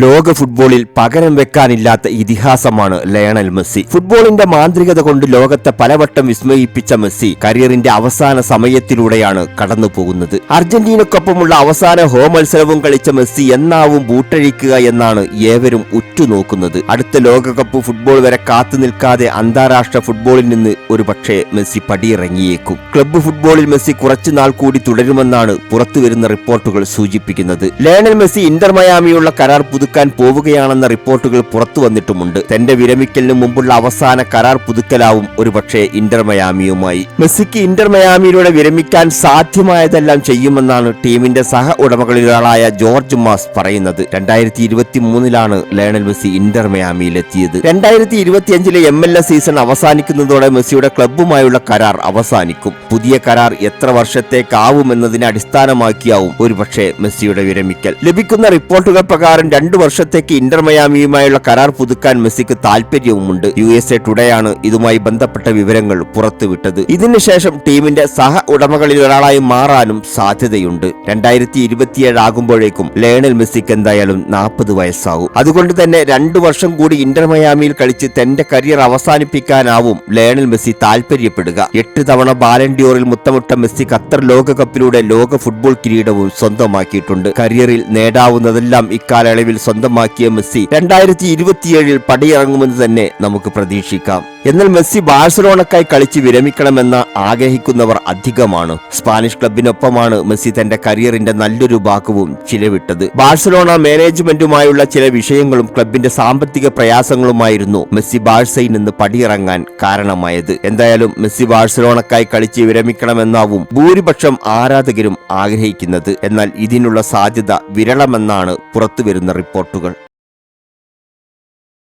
ലോക ഫുട്ബോളിൽ പകരം വെക്കാനില്ലാത്ത ഇതിഹാസമാണ് ലയണൽ മെസ്സി. ഫുട്ബോളിന്റെ മാന്ത്രികത കൊണ്ട് ലോകത്തെ പലവട്ടം വിസ്മയിപ്പിച്ച മെസ്സി കരിയറിന്റെ അവസാന സമയത്തിലൂടെയാണ് കടന്നു പോകുന്നത്. അർജന്റീനക്കൊപ്പമുള്ള അവസാന ഹോം മത്സരവും കളിച്ച മെസ്സി എന്നാവും ബൂട്ടഴിക്കുക എന്നാണ് ഏവരും ഉറ്റുനോക്കുന്നത്. അടുത്ത ലോകകപ്പ് ഫുട്ബോൾ വരെ കാത്തു നിൽക്കാതെ അന്താരാഷ്ട്ര ഫുട്ബോളിൽ നിന്ന് ഒരുപക്ഷെ മെസ്സി പടിയിറങ്ങിയേക്കും. ക്ലബ്ബ് ഫുട്ബോളിൽ മെസ്സി കുറച്ചുനാൾ കൂടി തുടരുമെന്നാണ് പുറത്തുവരുന്ന റിപ്പോർട്ടുകൾ സൂചിപ്പിക്കുന്നത്. ലയണൽ മെസ്സി ഇന്റർ മയാമിയുള്ള കരാർ പുതുക്കാൻ പോവുകയാണെന്ന റിപ്പോർട്ടുകൾ പുറത്തു വന്നിട്ടുമുണ്ട്. തന്റെ വിരമിക്കലിന് മുമ്പുള്ള അവസാന കരാർ പുതുക്കലാവും ഒരുപക്ഷെ ഇന്റർ മയാമിയുമായി. മെസ്സിക്ക് ഇന്റർ മയാമിയിലൂടെ വിരമിക്കാൻ സാധ്യമായതെല്ലാം ചെയ്യുമെന്നാണ് ടീമിന്റെ സഹ ഉടമകളിലൊരാളായ ജോർജ് മാസ് പറയുന്നത്. 2023 ലയണൽ മെസ്സി ഇന്റർ മയാമിയിലെത്തിയത്. 2025 MLS സീസൺ അവസാനിക്കുന്നതോടെ മെസ്സിയുടെ ക്ലബ്ബുമായുള്ള കരാർ അവസാനിക്കും. പുതിയ കരാർ എത്ര വർഷത്തേക്കാവുമെന്നതിനെ അടിസ്ഥാനമാക്കിയാവും ഒരുപക്ഷെ മെസ്സിയുടെ വിരമിക്കൽ. ലഭിക്കുന്ന റിപ്പോർട്ടുകൾ പ്രകാരം 2 വർഷത്തേക്ക് ഇന്റർ മയാമിയുമായുള്ള കരാർ പുതുക്കാൻ മെസ്സിക്ക് താൽപര്യവുമുണ്ട്. USA ടുഡേയാണ് ഇതുമായി ബന്ധപ്പെട്ട വിവരങ്ങൾ പുറത്തുവിട്ടത്. ഇതിനുശേഷം ടീമിന്റെ സഹ ഉടമകളിൽ ഒരാളായി മാറാനും സാധ്യതയുണ്ട്. 2027 ആകുമ്പോഴേക്കും ലയണൽ മെസ്സിക്ക് എന്തായാലും 40 വയസ്സാവും. അതുകൊണ്ട് തന്നെ 2 വർഷം കൂടി ഇന്റർ മയാമിയിൽ കളിച്ച് തന്റെ കരിയർ അവസാനിപ്പിക്കാനാവും ലയണൽ മെസ്സി താൽപര്യപ്പെടുക. 8 തവണ ബാലൻ ഡിയോറിൽ മുത്തമിട്ട മെസ്സി ഖത്തർ ലോകകപ്പിലൂടെ ലോക ഫുട്ബോൾ കിരീടവും സ്വന്തമാക്കിയിട്ടുണ്ട്. കരിയറിൽ നേടാവുന്നതെല്ലാം ഇക്കാലയളവിൽ സ്വന്തമാക്കിയ മെസ്സി 2027 പടിയിറങ്ങുമെന്ന് തന്നെ നമുക്ക് പ്രതീക്ഷിക്കാം. എന്നാൽ മെസ്സി ബാഴ്സലോണക്കായി കളിച്ച് വിരമിക്കണമെന്ന് ആഗ്രഹിക്കുന്നവർ അധികമാണ്. സ്പാനിഷ് ക്ലബിനൊപ്പമാണ് മെസ്സി തന്റെ കരിയറിന്റെ നല്ലൊരു ഭാഗവും ചിലവിട്ടത്. ബാഴ്സലോണ മാനേജ്മെന്റുമായുള്ള ചില വിഷയങ്ങളും ക്ലബിന്റെ സാമ്പത്തിക പ്രയാസങ്ങളുമായിരുന്നു മെസ്സി ബാഴ്സയിൽ നിന്ന് പടിയിറങ്ങാൻ കാരണമായത്. എന്തായാലും മെസ്സി ബാഴ്സലോണക്കായി കളിച്ച് വിരമിക്കണമെന്നാവും ഭൂരിപക്ഷം ആരാധകരും ആഗ്രഹിക്കുന്നത്. എന്നാൽ ഇതിനുള്ള സാധ്യത വിരളമെന്നാണ് പുറത്തുവരുന്ന റിപ്പോർട്ടുകൾ.